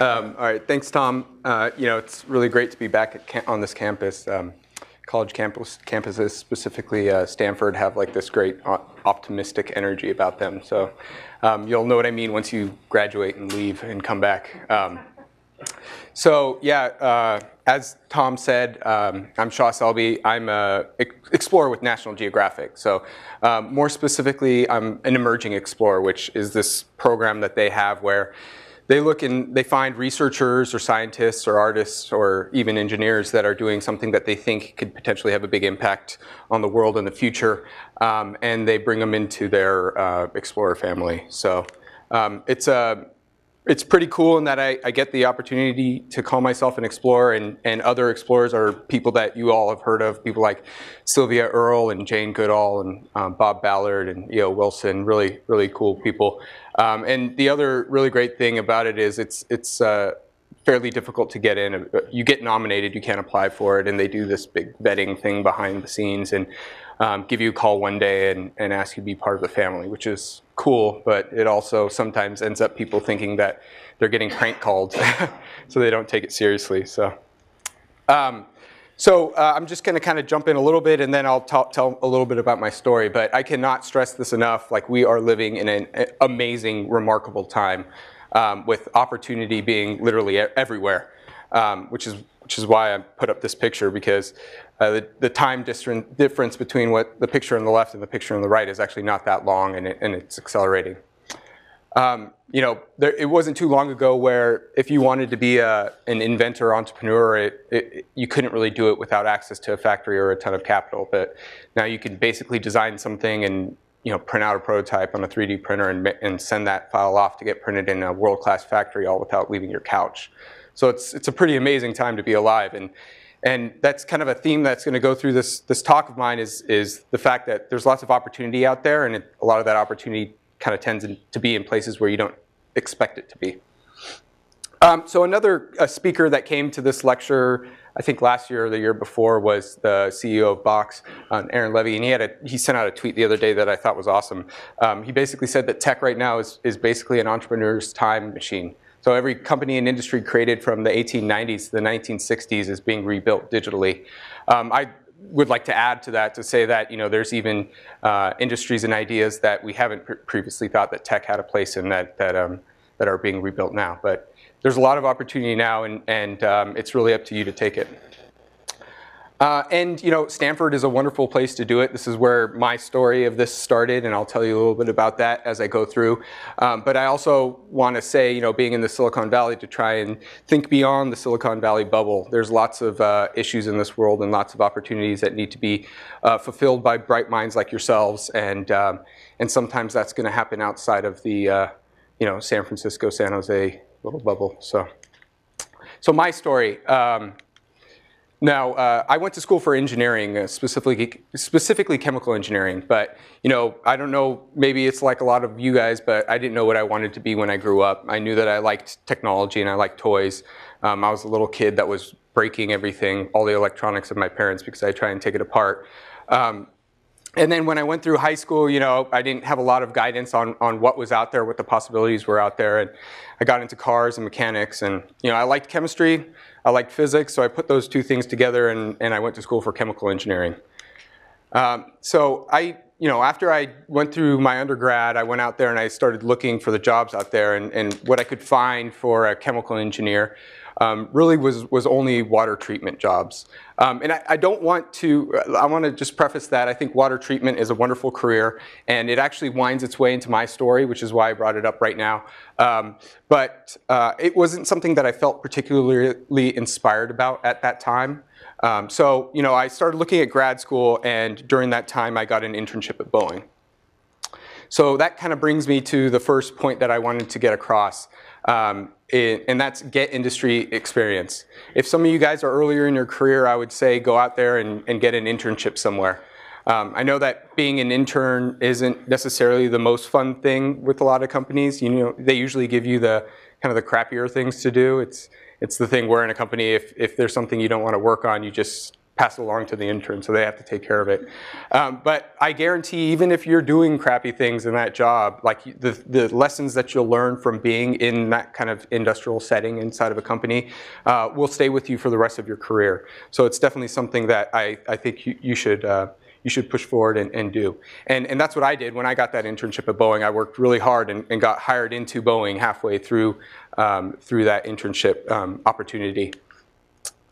All right, thanks, Tom. It's really great to be back on this campus. College campuses, specifically Stanford, have like this great optimistic energy about them. So you'll know what I mean once you graduate and leave and come back. As Tom said, I'm Shah Selbe. I'm an explorer with National Geographic. So more specifically, I'm an emerging explorer, which is this program that they have where they look and they find researchers or scientists or artists or even engineers that are doing something that they think could potentially have a big impact on the world in the future, and they bring them into their explorer family. So it's pretty cool in that I get the opportunity to call myself an explorer, and other explorers are people that you all have heard of, people like Sylvia Earle and Jane Goodall and Bob Ballard and E.O. Wilson, really, really cool people. And the other really great thing about it is it's fairly difficult to get in. You get nominated, you can't apply for it, and they do this big vetting thing behind the scenes and give you a call one day and ask you to be part of the family, which is cool, but it also sometimes ends up people thinking that they're getting prank called, so they don't take it seriously. So I'm just going to kind of jump in a little bit, and then I'll tell a little bit about my story. But I cannot stress this enough. Like, we are living in an amazing, remarkable time, with opportunity being literally everywhere, which is why I put up this picture, because the time difference between what the picture on the left and the picture on the right is actually not that long, and it's accelerating. It wasn't too long ago where if you wanted to be an inventor or entrepreneur, you couldn't really do it without access to a factory or a ton of capital. But now you can basically design something and print out a prototype on a 3D printer and send that file off to get printed in a world-class factory, all without leaving your couch. So it's a pretty amazing time to be alive, and that's kind of a theme that's going to go through this talk of mine is the fact that there's lots of opportunity out there, and a lot of that opportunity kind of tends to be in places where you don't expect it to be. So another speaker that came to this lecture, I think last year or the year before, was the CEO of Box, Aaron Levy, and he sent out a tweet the other day that I thought was awesome. He basically said that tech right now is basically an entrepreneur's time machine. So every company and industry created from the 1890s to the 1960s is being rebuilt digitally. I would like to add to that to say that there's even industries and ideas that we haven't previously thought that tech had a place in that are being rebuilt now. But there's a lot of opportunity now, and it's really up to you to take it. Stanford is a wonderful place to do it. This is where my story of this started, and I'll tell you a little bit about that as I go through. But I also want to say, being in the Silicon Valley, to try and think beyond the Silicon Valley bubble. There's lots of issues in this world and lots of opportunities that need to be fulfilled by bright minds like yourselves, and sometimes that's going to happen outside of the San Francisco, San Jose little bubble. So my story. Now, I went to school for engineering, specifically chemical engineering, but I don't know, maybe it's like a lot of you guys, but I didn't know what I wanted to be when I grew up. I knew that I liked technology and I liked toys. I was a little kid that was breaking everything, all the electronics of my parents, because I try and take it apart. And then when I went through high school, I didn't have a lot of guidance on what was out there, what the possibilities were out there. And I got into cars and mechanics, and I liked chemistry, I liked physics, so I put those two things together, and I went to school for chemical engineering. So after I went through my undergrad, I went out there and I started looking for the jobs out there, and what I could find for a chemical engineer really was only water treatment jobs. And I want to just preface that I think water treatment is a wonderful career, and it actually winds its way into my story, which is why I brought it up right now. But it wasn't something that I felt particularly inspired about at that time. So I started looking at grad school, and during that time I got an internship at Boeing. So that kind of brings me to the first point that I wanted to get across. And that's get industry experience. If some of you guys are earlier in your career, I would say go out there and get an internship somewhere. I know that being an intern isn't necessarily the most fun thing with a lot of companies. They usually give you the kind of the crappier things to do. It's the thing where in a company, if there's something you don't want to work on, you just pass it along to the intern, so they have to take care of it. But I guarantee, even if you're doing crappy things in that job, like the lessons that you'll learn from being in that kind of industrial setting inside of a company will stay with you for the rest of your career. So it's definitely something that I think you should push forward and do. And that's what I did when I got that internship at Boeing. I worked really hard and got hired into Boeing halfway through that internship opportunity.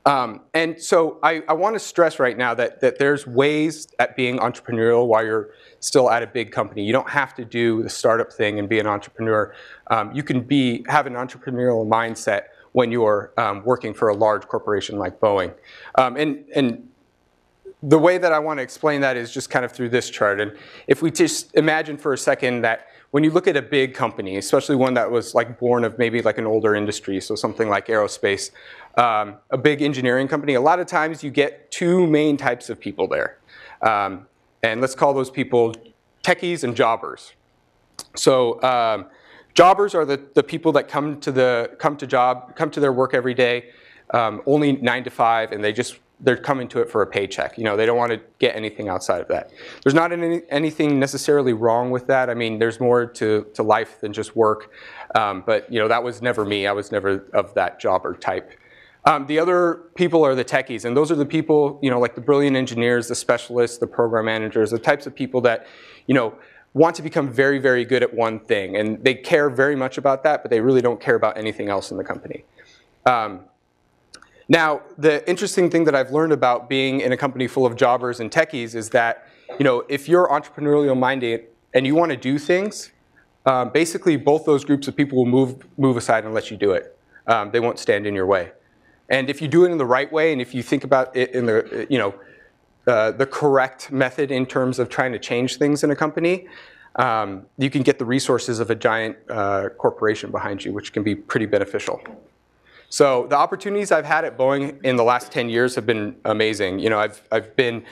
And so I want to stress right now that there's ways at being entrepreneurial while you're still at a big company. You don't have to do the startup thing and be an entrepreneur. You can have an entrepreneurial mindset when you're working for a large corporation like Boeing. And the way that I want to explain that is just kind of through this chart. And if we just imagine for a second that when you look at a big company, especially one that was like born of maybe like an older industry, so something like aerospace, a big engineering company, a lot of times you get two main types of people there. And let's call those people techies and jobbers. So jobbers are the people that come to their work every day, only 9 to 5, and they're coming to it for a paycheck. You know, they don't want to get anything outside of that. There's not anything necessarily wrong with that. I mean, there's more to life than just work. But you know, that was never me. I was never of that jobber type. The other people are the techies, and those are the people, you know, like the brilliant engineers, the specialists, the program managers, the types of people that, you know, want to become very, very good at one thing. And they care very much about that, but they really don't care about anything else in the company. Now, the interesting thing that I've learned about being in a company full of jobbers and techies is that, you know, if you're entrepreneurial minded and you want to do things, basically both those groups of people will move aside and let you do it. They won't stand in your way. And if you do it in the right way, and if you think about it in the, you know, the correct method in terms of trying to change things in a company, you can get the resources of a giant corporation behind you, which can be pretty beneficial. So the opportunities I've had at Boeing in the last 10 years have been amazing. You know, I've been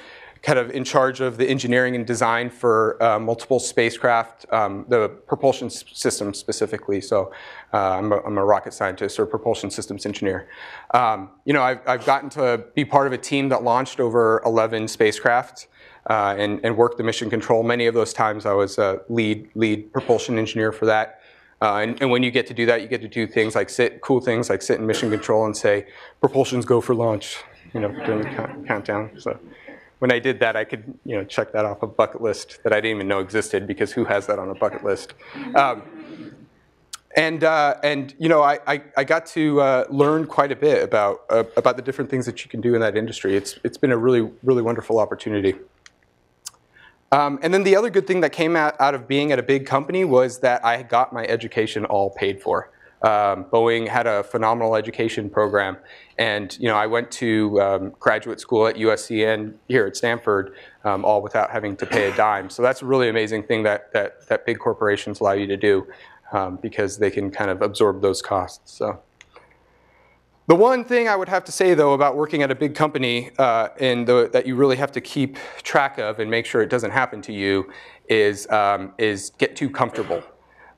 kind of in charge of the engineering and design for multiple spacecraft, the propulsion system specifically. So I'm a rocket scientist or propulsion systems engineer. You know, I've gotten to be part of a team that launched over 11 spacecraft and worked the mission control. Many of those times I was a lead propulsion engineer for that. And when you get to do that, you get to do things like cool things like sit in mission control and say, propulsions go for launch, you know, during the countdown. So when I did that, I could, you know, check that off a bucket list that I didn't even know existed, because who has that on a bucket list? And you know, I got to learn quite a bit about the different things that you can do in that industry. It's been a really, really wonderful opportunity. And then the other good thing that came out of being at a big company was that I got my education all paid for. Boeing had a phenomenal education program, and you know, I went to graduate school at USC and here at Stanford, all without having to pay a dime. So that's a really amazing thing that big corporations allow you to do, because they can kind of absorb those costs. So the one thing I would have to say, though, about working at a big company that you really have to keep track of and make sure it doesn't happen to you is get too comfortable.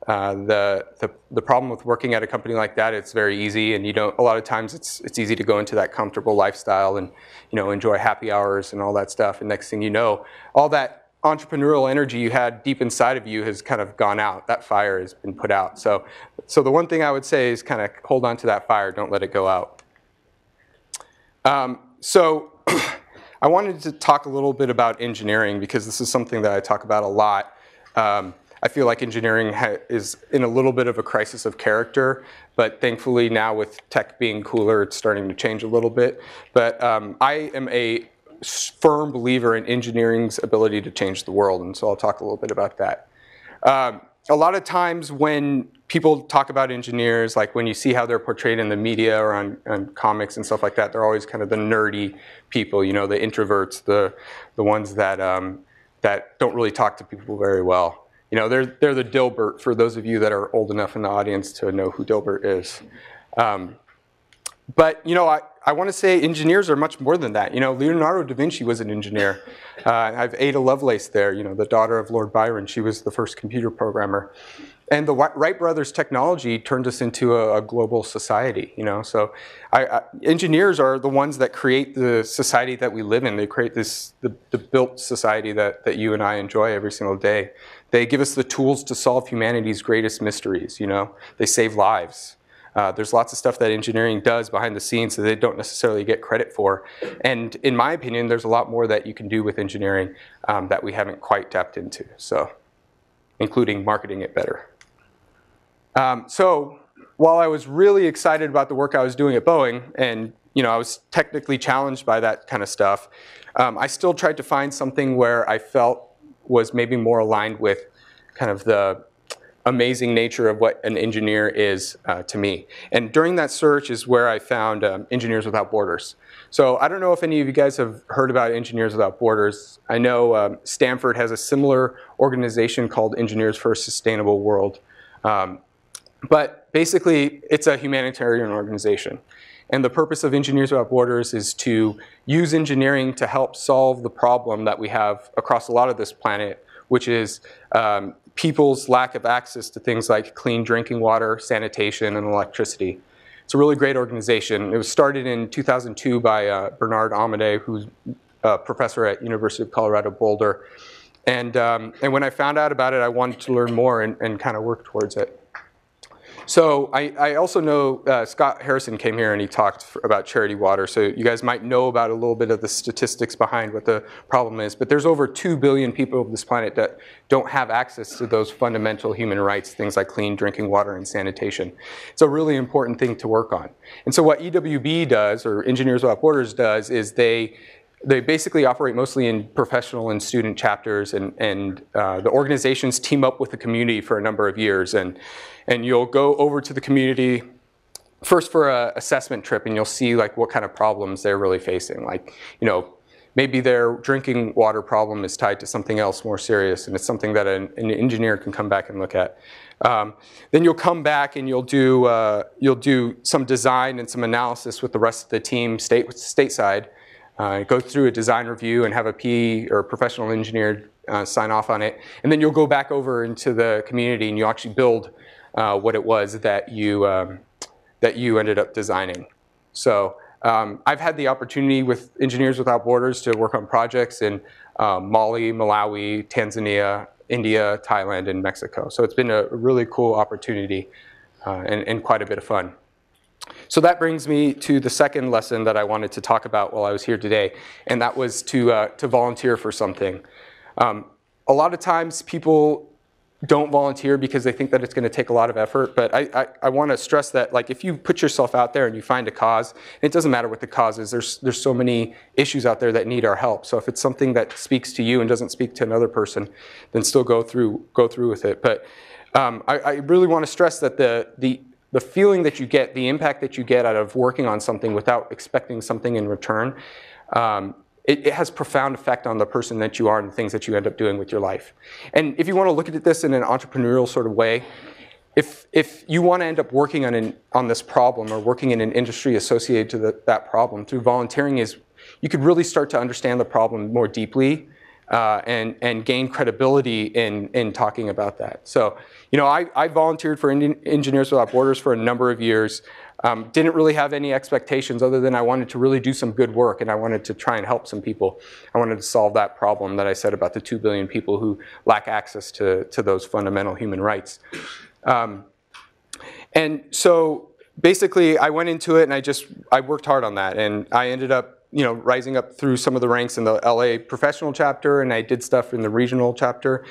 The problem with working at a company like that, it's very easy, and a lot of times it's easy to go into that comfortable lifestyle and, you know, enjoy happy hours and all that stuff. And next thing you know, all that entrepreneurial energy you had deep inside of you has kind of gone out. That fire has been put out. So the one thing I would say is kind of hold on to that fire. Don't let it go out. So I wanted to talk a little bit about engineering, because this is something that I talk about a lot. I feel like engineering is in a little bit of a crisis of character, but thankfully now with tech being cooler, it's starting to change a little bit. But I am a firm believer in engineering's ability to change the world, and so I'll talk a little bit about that. A lot of times when people talk about engineers, like when you see how they're portrayed in the media or on comics and stuff like that, they're always kind of the nerdy people, you know, the introverts, the ones that don't really talk to people very well. You know, they're the Dilbert, for those of you that are old enough in the audience to know who Dilbert is. But, you know, I want to say engineers are much more than that. You know, Leonardo da Vinci was an engineer. I have Ada Lovelace there, you know, the daughter of Lord Byron. She was the first computer programmer. And the Wright brothers technology turned us into a global society, you know. So engineers are the ones that create the society that we live in. They create the built society that you and I enjoy every single day. They give us the tools to solve humanity's greatest mysteries, you know. They save lives. There's lots of stuff that engineering does behind the scenes that they don't necessarily get credit for. And in my opinion, there's a lot more that you can do with engineering that we haven't quite tapped into, so including marketing it better. So while I was really excited about the work I was doing at Boeing, and you know, I was technically challenged by that kind of stuff, I still tried to find something where I felt was maybe more aligned with kind of the amazing nature of what an engineer is to me. And during that search is where I found Engineers Without Borders. So I don't know if any of you guys have heard about Engineers Without Borders. I know Stanford has a similar organization called Engineers for a Sustainable World. But basically, it's a humanitarian organization. And the purpose of Engineers Without Borders is to use engineering to help solve the problem that we have across a lot of this planet, which is people's lack of access to things like clean drinking water, sanitation, and electricity. It's a really great organization. It was started in 2002 by Bernard Amadei, who's a professor at University of Colorado Boulder. And when I found out about it, I wanted to learn more and kind of work towards it. So I also know Scott Harrison came here and he talked about Charity Water. So you guys might know about a little bit of the statistics behind what the problem is. But there's over 2 billion people on this planet that don't have access to those fundamental human rights, things like clean drinking water and sanitation. It's a really important thing to work on. And so what EWB does, or Engineers Without Borders does, is they basically operate mostly in professional and student chapters, and the organizations team up with the community for a number of years. And you'll go over to the community first for an assessment trip, and you'll see like what kind of problems they're really facing. Like, you know, maybe their drinking water problem is tied to something else more serious, and it's something that an engineer can come back and look at. Then you'll come back and you'll do some design and some analysis with the rest of the team stateside. Go through a design review and have a PE or professional engineer sign off on it. And then you'll go back over into the community and you actually build what it was that you ended up designing. So I've had the opportunity with Engineers Without Borders to work on projects in Mali, Malawi, Tanzania, India, Thailand, and Mexico. So it's been a really cool opportunity and quite a bit of fun. So that brings me to the second lesson that I wanted to talk about while I was here today, and that was to volunteer for something. A lot of times people don't volunteer because they think that it's going to take a lot of effort, but I want to stress that, like, if you put yourself out there and you find a cause, it doesn't matter what the cause is. There's so many issues out there that need our help. So if it's something that speaks to you and doesn't speak to another person, then still go through with it. But I really want to stress that the feeling that you get, the impact that you get out of working on something without expecting something in return, it has profound effect on the person that you are and the things that you end up doing with your life. And if you want to look at this in an entrepreneurial sort of way, if you want to end up working on this problem or working in an industry associated to that problem, through volunteering, you could really start to understand the problem more deeply and gain credibility in talking about that. So, you know, I volunteered for Engineers Without Borders for a number of years. Didn't really have any expectations other than I wanted to really do some good work, and I wanted to try and help some people. I wanted to solve that problem that I said about the 2 billion people who lack access to those fundamental human rights. And so basically I went into it and I worked hard on that, and I ended up, you know, rising up through some of the ranks in the LA professional chapter, and I did stuff in the regional chapter.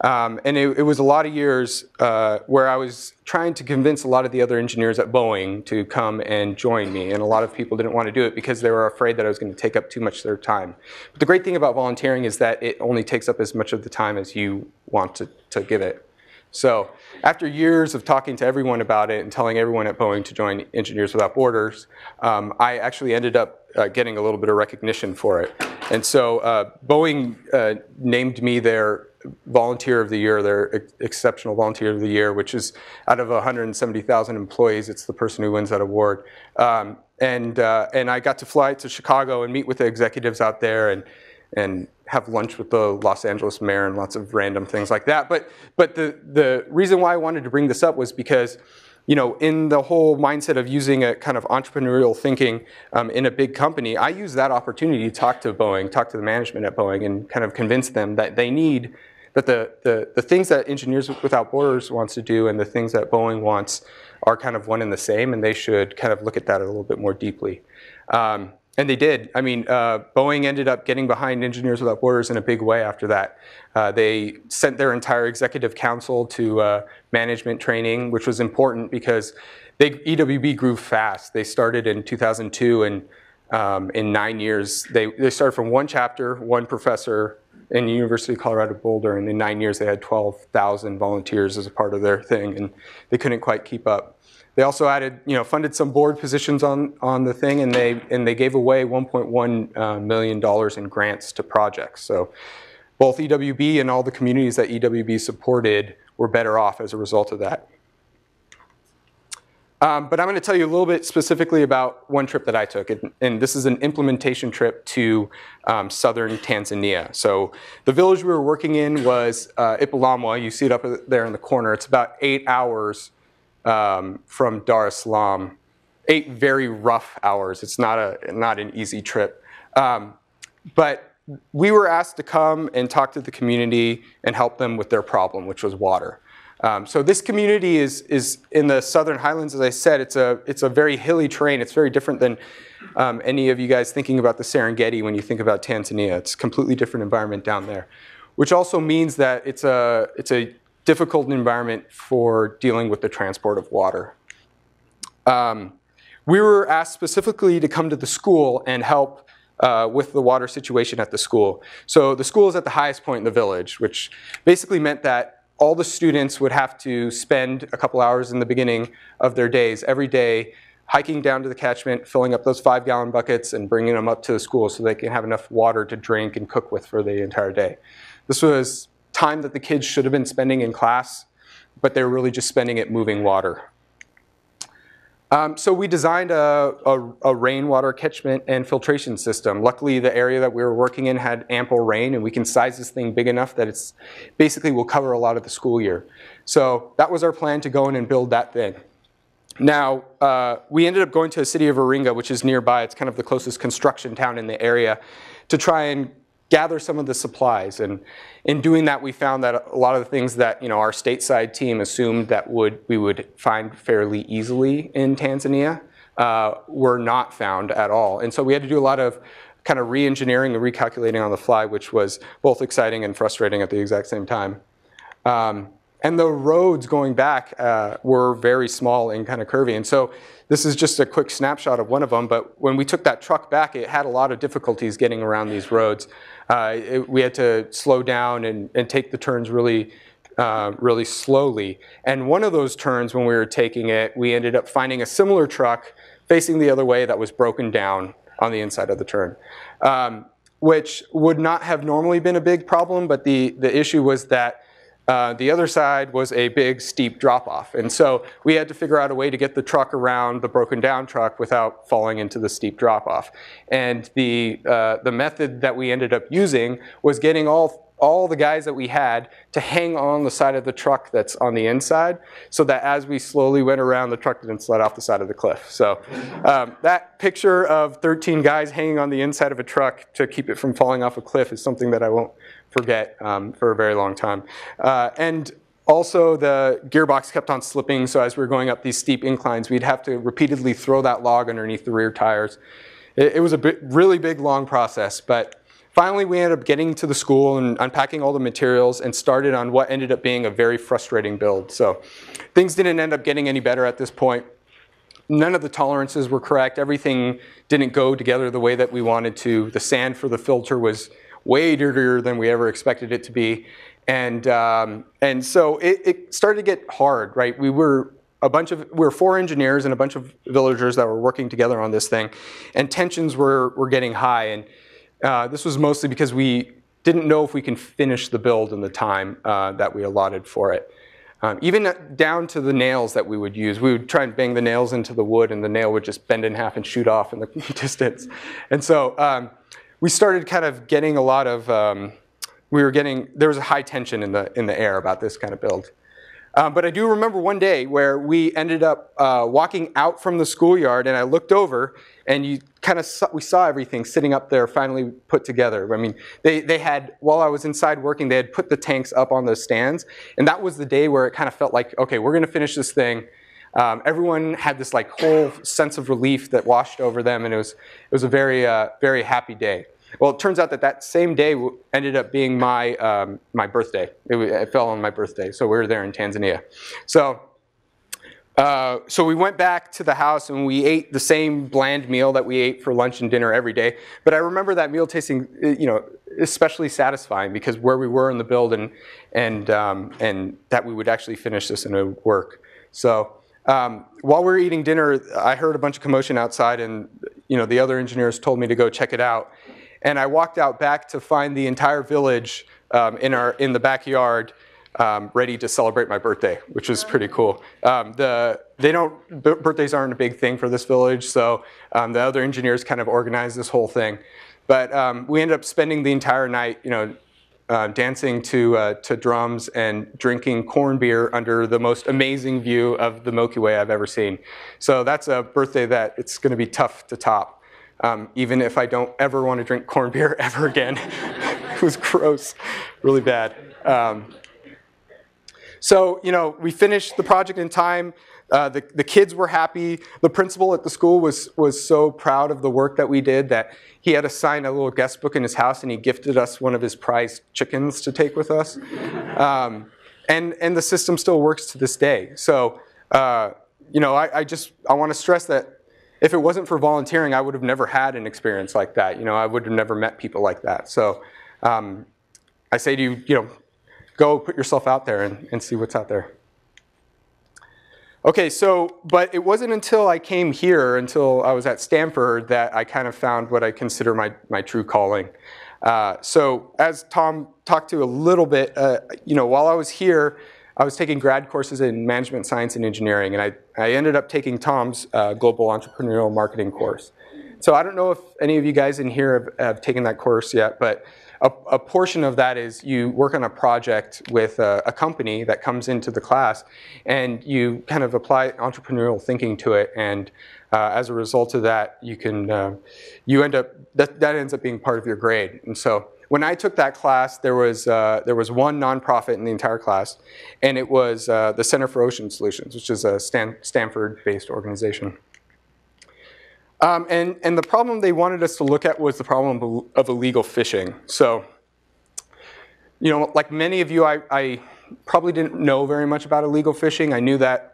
And it was a lot of years where I was trying to convince a lot of the other engineers at Boeing to come and join me. And a lot of people didn't want to do it because they were afraid that I was going to take up too much of their time. But the great thing about volunteering is that it only takes up as much of the time as you want to give it. So after years of talking to everyone about it and telling everyone at Boeing to join Engineers Without Borders, I actually ended up getting a little bit of recognition for it. And so Boeing named me their Volunteer of the Year, their Exceptional Volunteer of the Year, which is out of 170,000 employees, it's the person who wins that award. And I got to fly to Chicago and meet with the executives out there and have lunch with the Los Angeles mayor and lots of random things like that. But the reason why I wanted to bring this up was because, you know, in the whole mindset of using a kind of entrepreneurial thinking in a big company, I use that opportunity to talk to Boeing, talk to the management at Boeing, and kind of convince them that they need, that the things that Engineers Without Borders wants to do and the things that Boeing wants are kind of one and the same, and they should kind of look at that a little bit more deeply. And they did. I mean, Boeing ended up getting behind Engineers Without Borders in a big way after that. They sent their entire executive council to management training, which was important because EWB grew fast. They started in 2002, and in 9 years, they started from one chapter, one professor in the University of Colorado Boulder, and in 9 years they had 12,000 volunteers as a part of their thing, and they couldn't quite keep up. They also added, you know, funded some board positions on the thing, and they gave away $1.1 million in grants to projects. So both EWB and all the communities that EWB supported were better off as a result of that. But I'm going to tell you a little bit specifically about one trip that I took, and this is an implementation trip to southern Tanzania. So the village we were working in was Ipalamwa. You see it up there in the corner. It's about 8 hours from Dar es Salaam. 8 very rough hours. It's not an easy trip. But we were asked to come and talk to the community and help them with their problem, which was water. So this community is in the Southern Highlands. As I said, it's a very hilly terrain. It's very different than any of you guys thinking about the Serengeti when you think about Tanzania. It's a completely different environment down there, which also means that it's a difficult environment for dealing with the transport of water. We were asked specifically to come to the school and help with the water situation at the school. So the school is at the highest point in the village, which basically meant that all the students would have to spend a couple hours in the beginning of their days every day hiking down to the catchment, filling up those 5-gallon buckets and bringing them up to the school so they can have enough water to drink and cook with for the entire day. This was time that the kids should have been spending in class, but they were really just spending it moving water. So we designed a rainwater catchment and filtration system. Luckily, the area that we were working in had ample rain, and we can size this thing big enough that it's basically will cover a lot of the school year. So that was our plan, to go in and build that thing. Now, we ended up going to the city of Iringa, which is nearby. It's kind of the closest construction town in the area, to try and gather some of the supplies. And in doing that, we found that a lot of the things that, you know, our stateside team assumed that we would find fairly easily in Tanzania were not found at all. And so we had to do a lot of kind of re-engineering and recalculating on the fly, which was both exciting and frustrating at the exact same time. And the roads going back were very small and kind of curvy. And so this is just a quick snapshot of one of them. But when we took that truck back, it had a lot of difficulties getting around these roads. We had to slow down and take the turns really slowly. And one of those turns, when we were taking it, we ended up finding a similar truck facing the other way that was broken down on the inside of the turn, which would not have normally been a big problem. But the issue was that the other side was a big steep drop-off. And so we had to figure out a way to get the truck around the broken down truck without falling into the steep drop-off. And the method that we ended up using was getting all the guys that we had to hang on the side of the truck that's on the inside, so that as we slowly went around, the truck didn't slide off the side of the cliff. So that picture of 13 guys hanging on the inside of a truck to keep it from falling off a cliff is something that I won't forget for a very long time. And also the gearbox kept on slipping, so as we were going up these steep inclines, we'd have to repeatedly throw that log underneath the rear tires. It was a really big, long process, but finally we ended up getting to the school and unpacking all the materials and started on what ended up being a very frustrating build. So things didn't end up getting any better at this point. None of the tolerances were correct. Everything didn't go together the way that we wanted to. The sand for the filter was way dirtier than we ever expected it to be. And so it started to get hard, right? We were 4 engineers and a bunch of villagers that were working together on this thing, and tensions were getting high. And this was mostly because we didn't know if we can finish the build in the time that we allotted for it. Even down to the nails that we would use. We would try and bang the nails into the wood, and the nail would just bend in half and shoot off in the distance. And so we started kind of getting a lot of, there was a high tension in the air about this kind of build. But I do remember one day where we ended up walking out from the schoolyard, and I looked over, and we saw everything sitting up there, finally put together. I mean, they had, while I was inside working, they had put the tanks up on the stands, and that was the day where it kind of felt like, okay, we're going to finish this thing. Everyone had this like whole sense of relief that washed over them, and it was a very very happy day. Well, it turns out that same day ended up being my my birthday. It fell on my birthday, so we were there in Tanzania. So we went back to the house and we ate the same bland meal that we ate for lunch and dinner every day. But I remember that meal tasting, especially satisfying because where we were in the build and that we would actually finish this and it would work. So while we were eating dinner, I heard a bunch of commotion outside, and the other engineers told me to go check it out. And I walked out back to find the entire village in the backyard ready to celebrate my birthday, which was pretty cool. Birthdays aren't a big thing for this village, so the other engineers kind of organized this whole thing. But we ended up spending the entire night, dancing to drums and drinking corn beer under the most amazing view of the Milky Way I've ever seen. So that's a birthday that it's going to be tough to top. Even if I don't ever want to drink corn beer ever again. It was gross, really bad. So, we finished the project in time. The kids were happy. The principal at the school was so proud of the work that we did that he had assigned a little guest book in his house, and he gifted us one of his prized chickens to take with us. And the system still works to this day. So, I want to stress that if it wasn't for volunteering, I would have never had an experience like that. I would have never met people like that. So I say to you, go put yourself out there and see what's out there. Okay, but it wasn't until I came here, until I was at Stanford, that I kind of found what I consider my true calling. So as Tom talked to a little bit, while I was here, I was taking grad courses in management science and engineering, and I ended up taking Tom's global entrepreneurial marketing course. So I don't know if any of you guys in here have taken that course yet, but a portion of that is you work on a project with a company that comes into the class, and you kind of apply entrepreneurial thinking to it, and as a result of that, that ends up being part of your grade. And so when I took that class, there was one nonprofit in the entire class, and it was the Center for Ocean Solutions, which is a Stanford-based organization. And the problem they wanted us to look at was the problem of illegal fishing. So, like many of you, I probably didn't know very much about illegal fishing. I knew that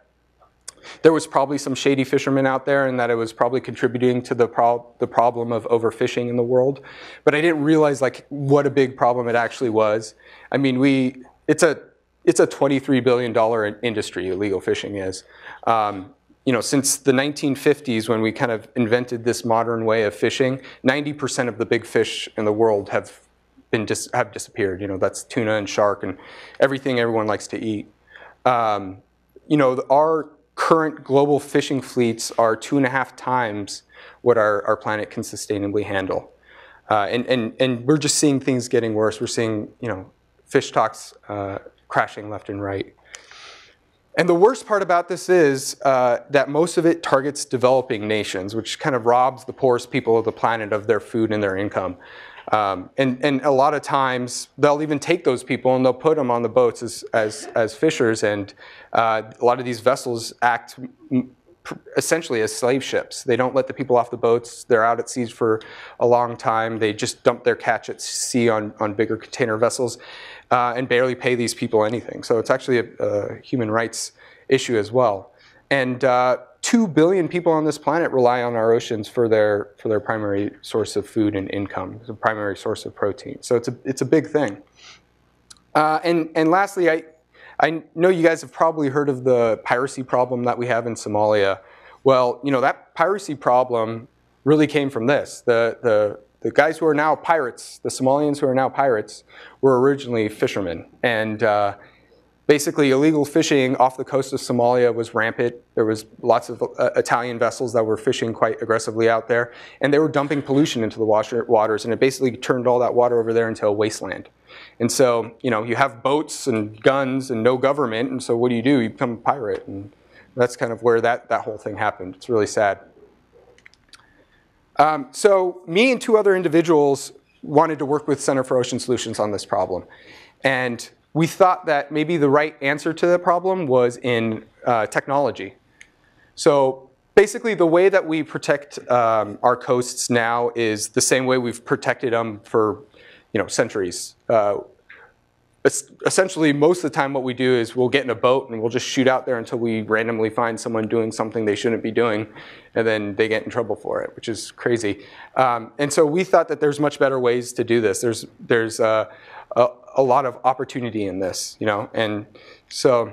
there was probably some shady fishermen out there, and that it was probably contributing to the problem of overfishing in the world. But I didn't realize what a big problem it actually was. I mean, it's a $23 billion industry, illegal fishing is. Since the 1950s, when we kind of invented this modern way of fishing, 90% of the big fish in the world have disappeared. That's tuna and shark and everything everyone likes to eat. Our current global fishing fleets are 2.5 times what our planet can sustainably handle. And we're just seeing things getting worse. We're seeing, fish stocks crashing left and right. And the worst part about this is that most of it targets developing nations, which kind of robs the poorest people of the planet of their food and their income. And a lot of times they'll even take those people and they'll put them on the boats as fishers, and a lot of these vessels act essentially as slave ships. They don't let the people off the boats. They're out at sea for a long time. They just dump their catch at sea on bigger container vessels and barely pay these people anything. So it's actually a human rights issue as well. And 2 billion people on this planet rely on our oceans for their primary source of food and income, the primary source of protein. So it's a big thing. And lastly, I know you guys have probably heard of the piracy problem that we have in Somalia. Well, that piracy problem really came from this. The guys who are now pirates, the Somalians who are now pirates, were originally fishermen. And basically illegal fishing off the coast of Somalia was rampant. There was lots of Italian vessels that were fishing quite aggressively out there, and they were dumping pollution into the waters, and it basically turned all that water over there into a wasteland. And so, you have boats and guns and no government, and so what do? You become a pirate, and that's kind of where that whole thing happened. It's really sad. So me and two other individuals wanted to work with Center for Ocean Solutions on this problem. And we thought that maybe the right answer to the problem was in technology. So basically the way that we protect our coasts now is the same way we've protected them for centuries. Essentially, most of the time what we do is we'll get in a boat and we'll just shoot out there until we randomly find someone doing something they shouldn't be doing, and then they get in trouble for it, which is crazy. And so we thought that there's much better ways to do this. There's a lot of opportunity in this, and so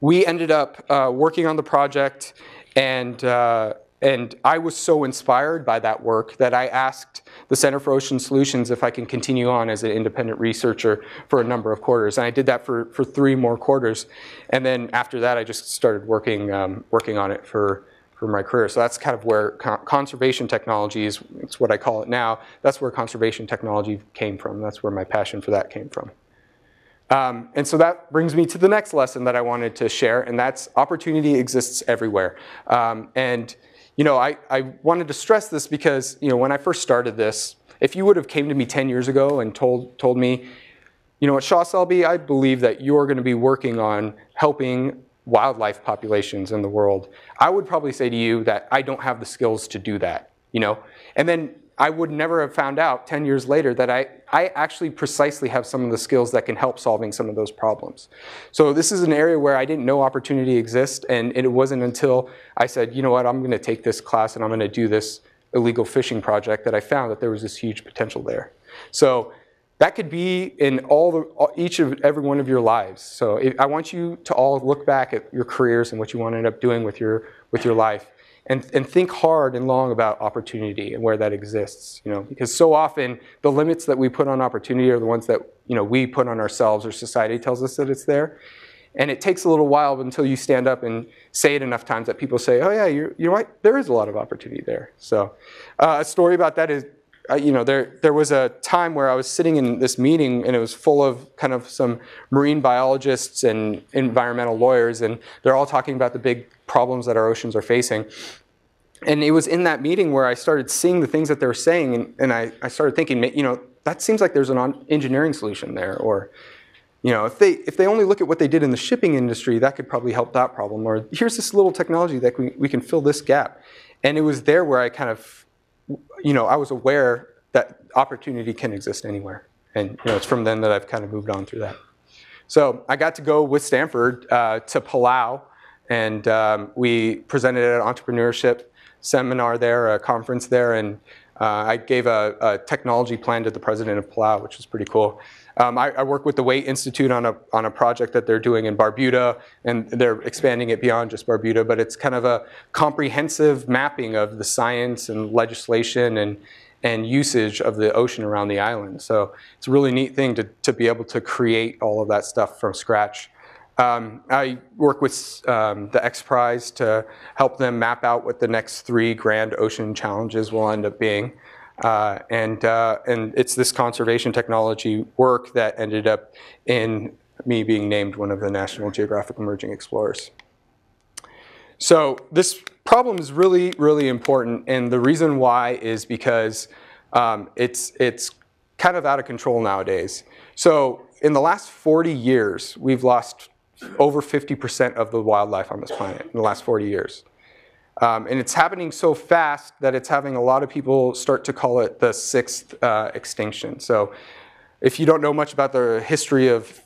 we ended up working on the project, and I was so inspired by that work that I asked the Center for Ocean Solutions if I can continue on as an independent researcher for a number of quarters. And I did that for 3 more quarters. And then after that, I just started working on it for my career. So that's kind of where conservation technology is. It's what I call it now. That's where conservation technology came from. That's where my passion for that came from. And so that brings me to the next lesson that I wanted to share, and that's opportunity exists everywhere. I wanted to stress this because, when I first started this, if you would have came to me 10 years ago and told me, at Shah Selbe, I believe that you're going to be working on helping wildlife populations in the world, I would probably say to you that I don't have the skills to do that, And then I would never have found out 10 years later that I actually precisely have some of the skills that can help solving some of those problems. So this is an area where I didn't know opportunity exists, and it wasn't until I said, you know what, I'm going to take this class and I'm going to do this illegal fishing project that I found that there was this huge potential there. So that could be in each of every one of your lives. So I want you to all look back at your careers and what you want to end up doing with your life. And think hard and long about opportunity and where that exists, because so often the limits that we put on opportunity are the ones that we put on ourselves, or society tells us that it's there. And it takes a little while until you stand up and say it enough times that people say, oh yeah, you know what, there is a lot of opportunity there. So a story about that is, there was a time where I was sitting in this meeting and it was full of kind of some marine biologists and environmental lawyers, and they're all talking about the big problems that our oceans are facing. And it was in that meeting where I started seeing the things that they were saying, and I started thinking, that seems like there's an engineering solution there, or if they only look at what they did in the shipping industry, that could probably help that problem, or here's this little technology that we can fill this gap. And it was there where I kind of, I was aware that opportunity can exist anywhere. And it's from then that I've kind of moved on through that. So I got to go with Stanford to Palau, and we presented at an entrepreneurship seminar there, a conference there, and I gave a technology plan to the president of Palau, which was pretty cool. I work with the Waite Institute on a project that they're doing in Barbuda, and they're expanding it beyond just Barbuda, but it's kind of a comprehensive mapping of the science and legislation and usage of the ocean around the island. So it's a really neat thing to be able to create all of that stuff from scratch. I work with the X Prize to help them map out what the next 3 grand ocean challenges will end up being. And it's this conservation technology work that ended up in me being named one of the National Geographic Emerging Explorers. So this problem is really, really important, and the reason why is because it's kind of out of control nowadays. So in the last 40 years, we've lost over 50% of the wildlife on this planet in the last 40 years. And it's happening so fast that it's having a lot of people start to call it the Sixth Extinction. So if you don't know much about the history of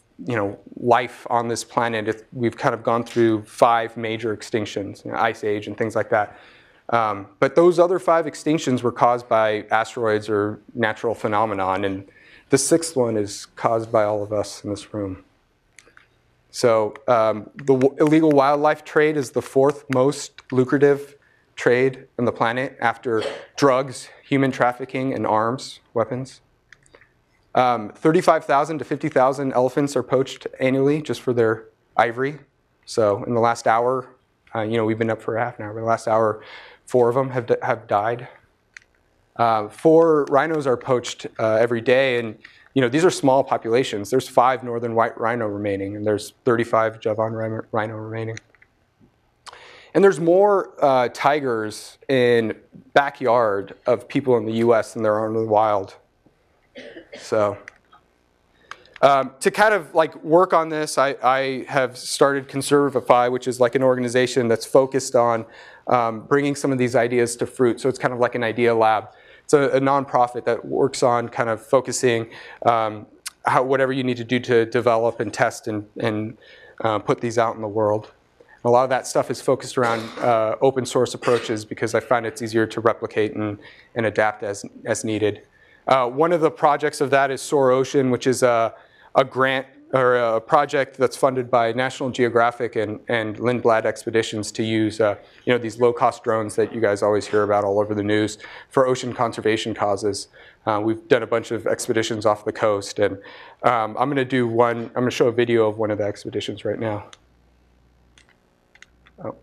life on this planet, we've kind of gone through 5 major extinctions, Ice Age and things like that. But those other 5 extinctions were caused by asteroids or natural phenomenon, and the 6th one is caused by all of us in this room. So the illegal wildlife trade is the 4th most lucrative trade on the planet after drugs, human trafficking, and arms, weapons. 35,000 to 50,000 elephants are poached annually just for their ivory. So in the last hour, we've been up for half an hour, but the last hour, 4 of them have died. 4 rhinos are poached every day, and these are small populations. There's 5 northern white rhino remaining, and there's 35 Javan rhino remaining. And there's more tigers in backyard of people in the US than there are in the wild. So to kind of work on this, I have started Conservify, which is like an organization that's focused on bringing some of these ideas to fruit. So it's kind of like an idea lab. It's a nonprofit that works on kind of focusing whatever you need to do to develop and test and put these out in the world. A lot of that stuff is focused around open source approaches because I find it's easier to replicate and adapt as needed. One of the projects of that is Soar Ocean, which is a grant or a project that's funded by National Geographic and Lindblad Expeditions to use these low-cost drones that you guys always hear about all over the news for ocean conservation causes. We've done a bunch of expeditions off the coast, and I'm going to show a video of one of the expeditions right now. Oh.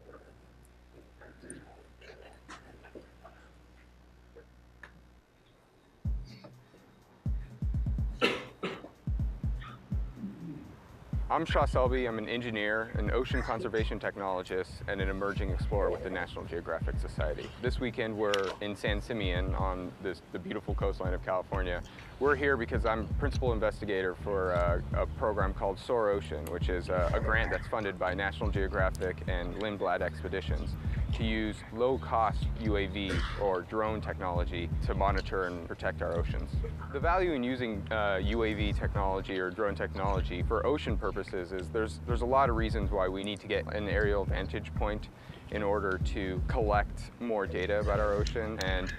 I'm Shah Selbe. I'm an engineer, an ocean conservation technologist, and an emerging explorer with the National Geographic Society. This weekend we're in San Simeon on the beautiful coastline of California. We're here because I'm principal investigator for a program called Soar Ocean, which is a grant that's funded by National Geographic and Lindblad Expeditions to use low-cost UAV or drone technology to monitor and protect our oceans. The value in using UAV technology or drone technology for ocean purposes is there's a lot of reasons why we need to get an aerial vantage point in order to collect more data about our ocean, and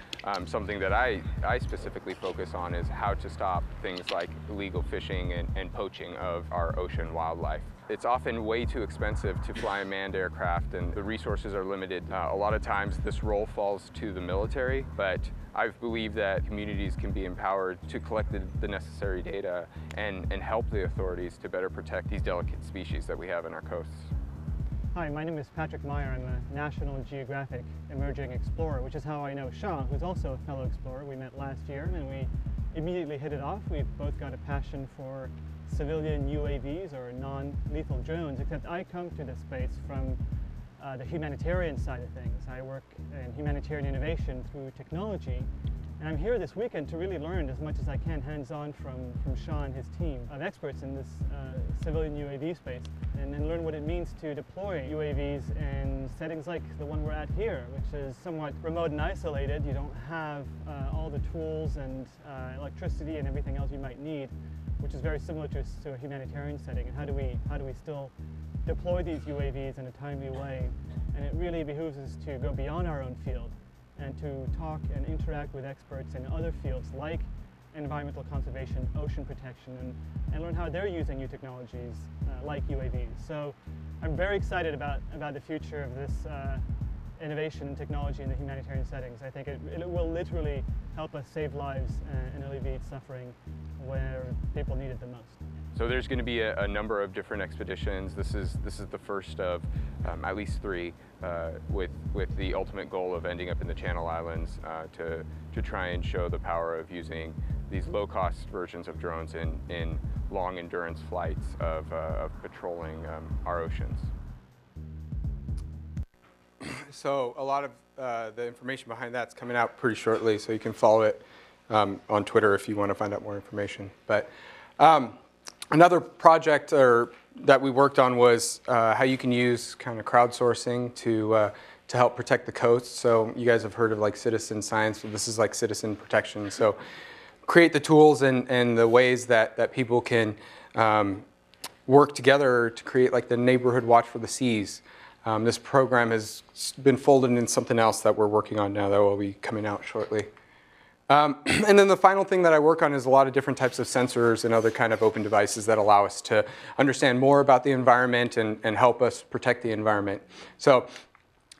something that I specifically focus on is how to stop things like illegal fishing and poaching of our ocean wildlife. It's often way too expensive to fly a manned aircraft, and the resources are limited. A lot of times this role falls to the military, but I believe that communities can be empowered to collect the necessary data and help the authorities to better protect these delicate species that we have in our coasts. Hi, my name is Patrick Meyer. I'm a National Geographic Emerging Explorer, which is how I know Shah, who's also a fellow explorer. We met last year and we immediately hit it off. We've both got a passion for civilian UAVs or non-lethal drones, except I come to this space from the humanitarian side of things. I work in humanitarian innovation through technology, and I'm here this weekend to really learn as much as I can hands-on from Shah and his team of experts in this civilian UAV space, and learn what it means to deploy UAVs in settings like the one we're at here, which is somewhat remote and isolated. You don't have all the tools and electricity and everything else you might need, which is very similar to a humanitarian setting. And how do we still deploy these UAVs in a timely way? And it really behooves us to go beyond our own field and to talk and interact with experts in other fields like environmental conservation, ocean protection, and learn how they're using new technologies like UAVs. So I'm very excited about the future of this innovation and technology in the humanitarian settings. I think it will literally help us save lives and alleviate suffering where people need it the most. So there's going to be a number of different expeditions. This is the first of at least 3, with the ultimate goal of ending up in the Channel Islands to try and show the power of using these low-cost versions of drones in long endurance flights of patrolling our oceans. So a lot of the information behind that's coming out pretty shortly, so you can follow it on Twitter if you want to find out more information. But another project that we worked on was how you can use kind of crowdsourcing to help protect the coast. So you guys have heard of like citizen science. So this is like citizen protection. So create the tools and the ways that people can work together to create like the neighborhood watch for the seas. This program has been folded in something else that we're working on now that will be coming out shortly. And then the final thing that I work on is a lot of different types of sensors and other kind of open devices that allow us to understand more about the environment and help us protect the environment. So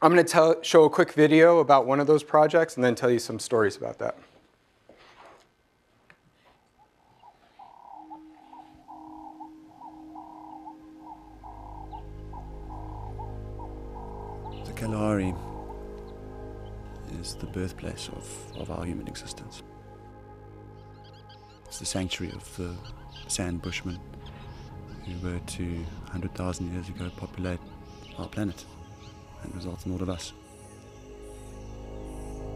I'm going to show a quick video about one of those projects and then tell you some stories about that. Kalahari is the birthplace of our human existence. It's the sanctuary of the sand bushmen who were to 100,000 years ago populate our planet and result in all of us.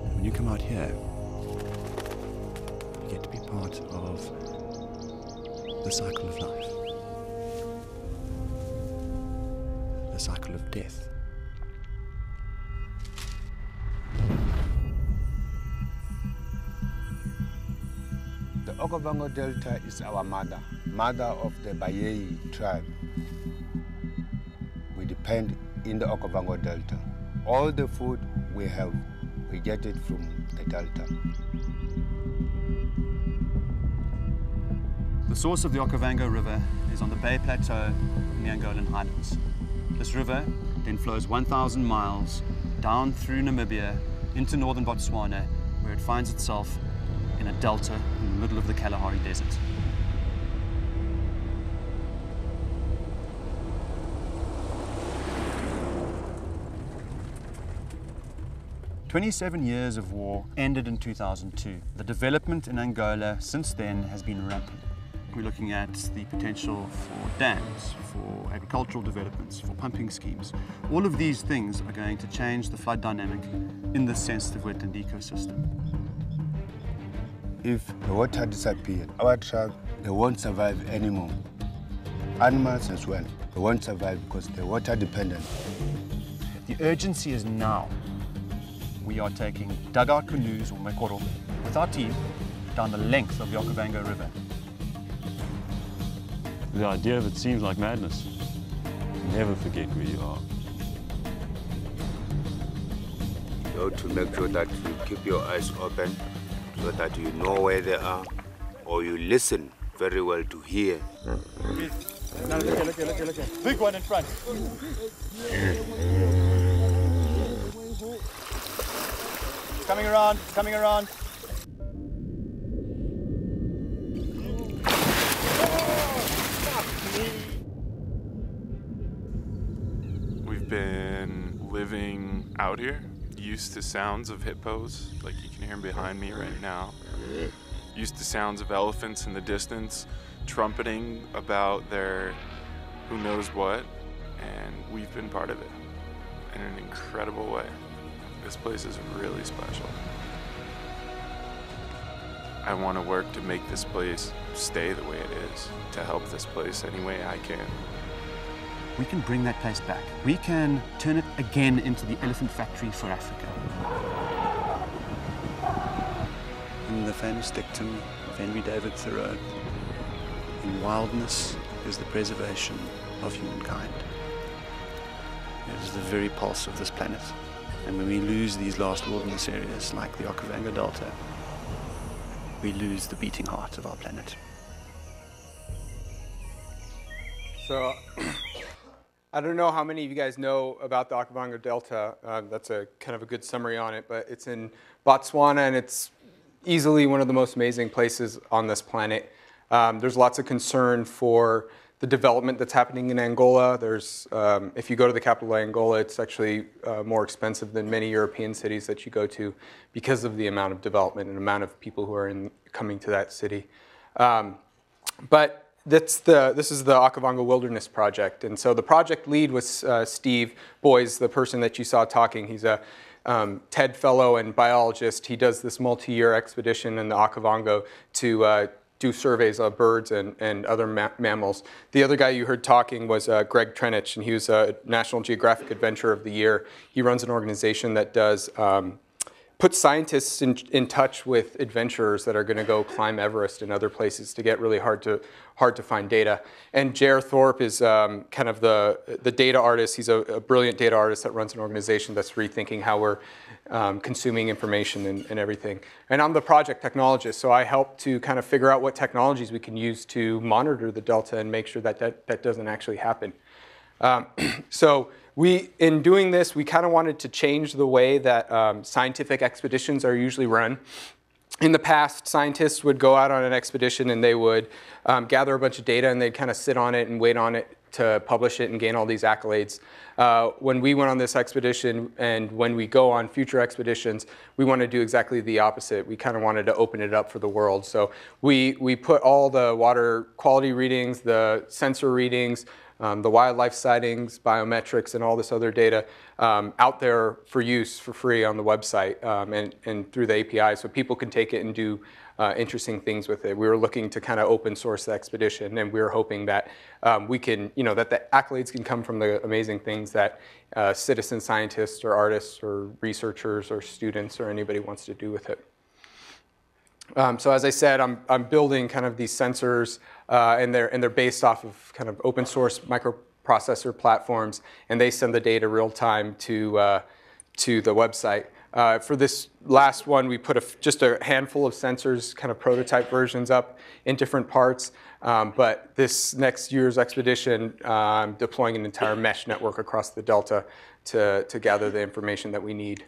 And when you come out here, you get to be part of the cycle of life, the cycle of death. The Okavango Delta is our mother of the Bayei tribe. We depend in the Okavango Delta. All the food we have, we get it from the Delta. The source of the Okavango River is on the Bay Plateau in the Angolan highlands. This river then flows 1,000 miles down through Namibia into northern Botswana, where it finds itself in a delta in the middle of the Kalahari Desert. "27 years of war ended in 2002. The development in Angola since then has been rampant. We're looking at the potential for dams, for agricultural developments, for pumping schemes. All of these things are going to change the flood dynamic in this sensitive wetland ecosystem. If the water disappeared, our tribe, they won't survive anymore. Animals as well, they won't survive because they're water dependent. The urgency is now. We are taking dugout canoes, or mekoro, with our team down the length of the Okavango River. The idea of it seems like madness. Never forget where you are. You have to make sure that you keep your eyes open so that you know where they are, or you listen very well to hear. Big one in front. Coming around, coming around. We've been living out here, used to sounds of hippos, like you can hear them behind me right now. Used to sounds of elephants in the distance, trumpeting about their who knows what, and we've been part of it in an incredible way. This place is really special. I want to work to make this place stay the way it is, to help this place any way I can. We can bring that place back. We can turn it again into the elephant factory for Africa. In the famous dictum of Henry David Thoreau, in wildness is the preservation of humankind. It is the very pulse of this planet. And when we lose these last wilderness areas, like the Okavango Delta, we lose the beating heart of our planet. So, I don't know how many of you guys know about the Okavango Delta. That's a kind of a good summary on it, but it's in Botswana, and it's easily one of the most amazing places on this planet. There's lots of concern for the development that's happening in Angola. There's, if you go to the capital of Angola, it's actually more expensive than many European cities that you go to because of the amount of development and amount of people who are coming to that city. But this is the Okavango Wilderness Project. And so the project lead was Steve Boys, the person that you saw talking. He's a TED fellow and biologist. He does this multi-year expedition in the Okavango to do surveys of birds and other mammals. The other guy you heard talking was Greg Trenich, and he was a National Geographic Adventurer of the Year. He runs an organization that does put scientists in touch with adventurers that are going to go climb Everest and other places to get really hard to find data. And Jer Thorpe is kind of the data artist. He's a brilliant data artist that runs an organization that's rethinking how we're consuming information and everything. And I'm the project technologist, so I help to kind of figure out what technologies we can use to monitor the delta and make sure that doesn't actually happen. So in doing this, we kind of wanted to change the way that scientific expeditions are usually run. in the past, scientists would go out on an expedition and they would gather a bunch of data and they'd kind of sit on it and wait on it to publish it and gain all these accolades. When we went on this expedition and when we go on future expeditions, we want to do exactly the opposite. We kind of wanted to open it up for the world. So we put all the water quality readings, the sensor readings, the wildlife sightings, biometrics, and all this other data out there for use for free on the website and through the API, so people can take it and do interesting things with it. We were looking to kind of open source the expedition, and we were hoping that we can, that the accolades can come from the amazing things that citizen scientists or artists or researchers or students or anybody wants to do with it. So as I said, I'm building kind of these sensors, and they're based off of kind of open source microprocessor platforms, and they send the data real time to the website. For this last one, we put just a handful of sensors, kind of prototype versions up in different parts. But this next year's expedition, I'm deploying an entire mesh network across the Delta to gather the information that we need.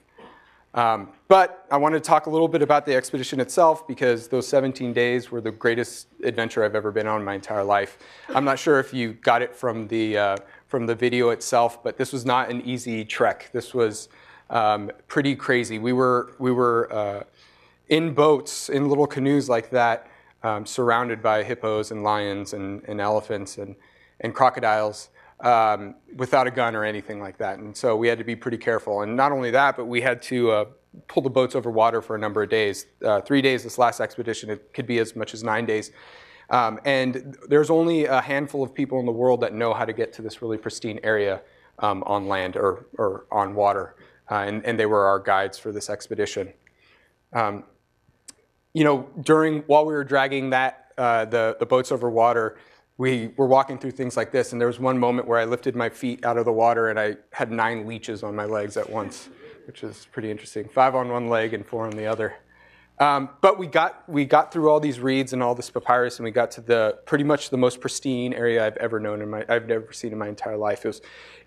But I want to talk a little bit about the expedition itself, because those 17 days were the greatest adventure I've ever been on in my entire life. I'm not sure if you got it from the video itself, but this was not an easy trek. This was pretty crazy. We were in boats, in little canoes like that, surrounded by hippos and lions and elephants and crocodiles. Without a gun or anything like that. And so we had to be pretty careful. And not only that, but we had to pull the boats over water for a number of days. 3 days this last expedition, it could be as much as 9 days. And there's only a handful of people in the world that know how to get to this really pristine area on land or on water. And they were our guides for this expedition. While we were dragging the boats over water, we were walking through things like this, and there was one moment where I lifted my feet out of the water and I had 9 leeches on my legs at once, which is pretty interesting. 5 on one leg and 4 on the other. But we got through all these reeds and all this papyrus, and we got to pretty much the most pristine area I've ever seen in my entire life.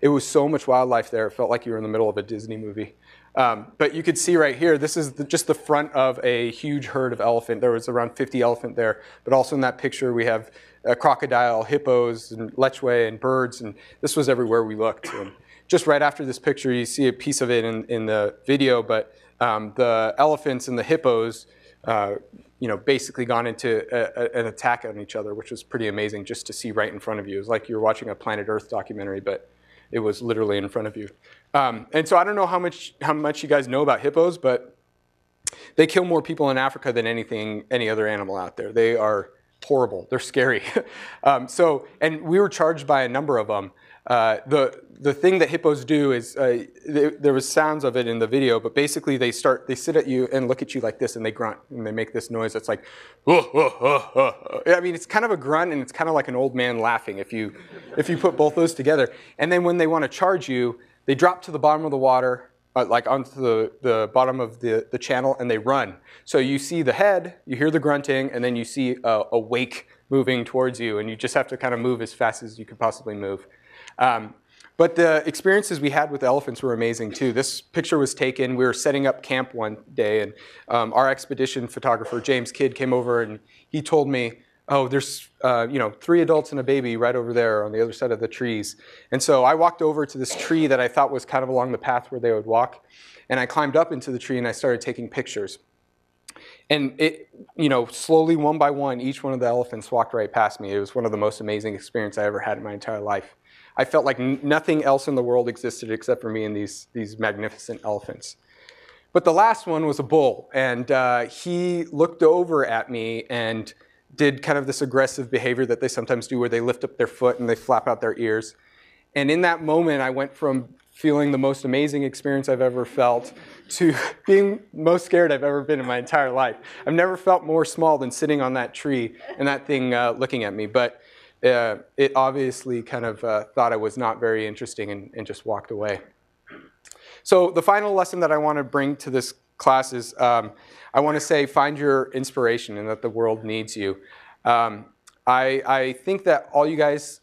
It was so much wildlife there. It felt like you were in the middle of a Disney movie. But you could see right here, this is just the front of a huge herd of elephant. There was around 50 elephant there, but also in that picture we have a crocodile, hippos, and lechwe, and birds, and this was everywhere we looked. And just right after this picture, you see a piece of it in the video, but the elephants and the hippos, basically gone into an attack on each other, which was pretty amazing just to see right in front of you. It was like you were watching a Planet Earth documentary, but it was literally in front of you. And so I don't know how much you guys know about hippos, but they kill more people in Africa than any other animal out there. They are horrible. They're scary. And we were charged by a number of them. The thing that hippos do is, there was sounds of it in the video, but basically they sit at you and look at you like this, and they grunt, and they make this noise that's like, oh, oh, oh, oh. I mean, it's kind of a grunt, and it's kind of like an old man laughing if you put both those together. And then when they want to charge you, they drop to the bottom of the water, like onto the bottom of the channel, and they run. So you see the head, you hear the grunting, and then you see a wake moving towards you, and you just have to kind of move as fast as you could possibly move. But the experiences we had with the elephants were amazing too. This picture was taken, we were setting up camp one day, and our expedition photographer, James Kidd, came over and he told me, oh, there's 3 adults and a baby right over there on the other side of the trees. And so I walked over to this tree that I thought was kind of along the path where they would walk, and I climbed up into the tree and I started taking pictures. And it, slowly, one by one, each one of the elephants walked right past me. It was one of the most amazing experiences I ever had in my entire life. I felt like nothing else in the world existed except for me and these magnificent elephants. But the last one was a bull, and he looked over at me and did kind of this aggressive behavior that they sometimes do, where they lift up their foot and they flap out their ears. And in that moment, I went from feeling the most amazing experience I've ever felt to being most scared I've ever been in my entire life. I've never felt more small than sitting on that tree and that thing looking at me. But it obviously kind of thought I was not very interesting and just walked away. So the final lesson that I want to bring to this class is I want to say find your inspiration and that the world needs you. I think that all you guys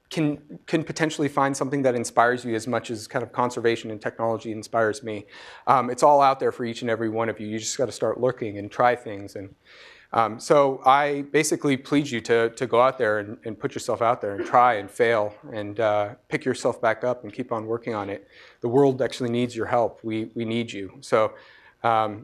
can potentially find something that inspires you as much as kind of conservation and technology inspires me. It's all out there for each and every one of you. You just got to start looking and try things. And so I basically plead you to go out there and put yourself out there and try and fail and pick yourself back up and keep on working on it. The world actually needs your help. We need you. So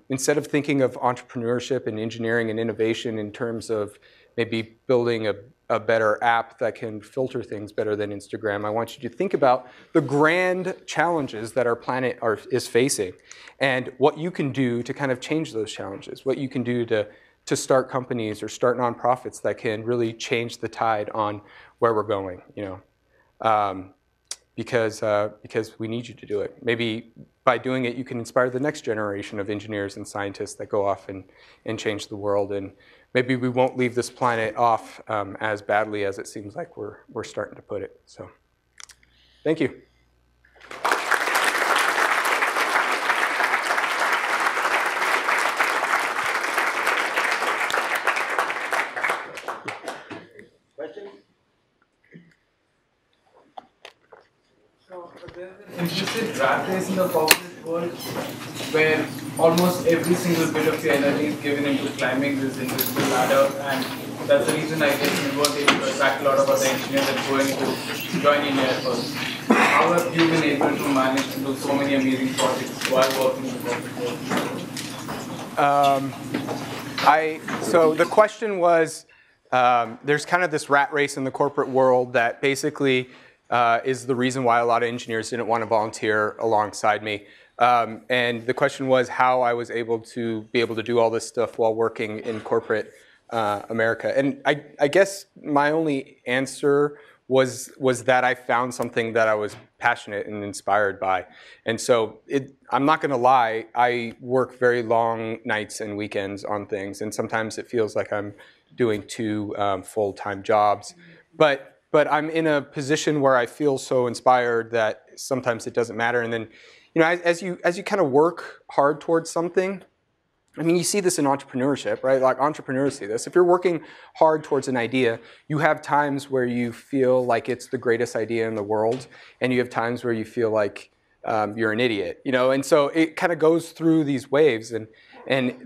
instead of thinking of entrepreneurship and engineering and innovation in terms of maybe building a better app that can filter things better than Instagram, I want you to think about the grand challenges that our planet is facing and what you can do to kind of change those challenges, what you can do to start companies or start nonprofits that can really change the tide on where we're going, because we need you to do it. Maybe by doing it, you can inspire the next generation of engineers and scientists that go off and change the world. And maybe we won't leave this planet off as badly as it seems like we're starting to put it. So, thank you. There's an implicit rat race in the corporate world where almost every single bit of your energy is given into climbing this invisible ladder, and that's the reason I guess you weren't able to attract a lot of other engineers that going to join in your efforts. How have you been able to manage to do so many amazing projects while working in the corporate world? So the question was, there's kind of this rat race in the corporate world that basically is the reason why a lot of engineers didn't want to volunteer alongside me. And the question was how I was able to do all this stuff while working in corporate America. And I guess my only answer was that I found something that I was passionate and inspired by. And so I'm not going to lie, I work very long nights and weekends on things. And sometimes it feels like I'm doing two full-time jobs. But I'm in a position where I feel so inspired that sometimes it doesn't matter. And then, as you kind of work hard towards something, I mean, you see this in entrepreneurship, right? Like entrepreneurs see this. If you're working hard towards an idea, you have times where you feel like it's the greatest idea in the world, and you have times where you feel like you're an idiot, And so it kind of goes through these waves, and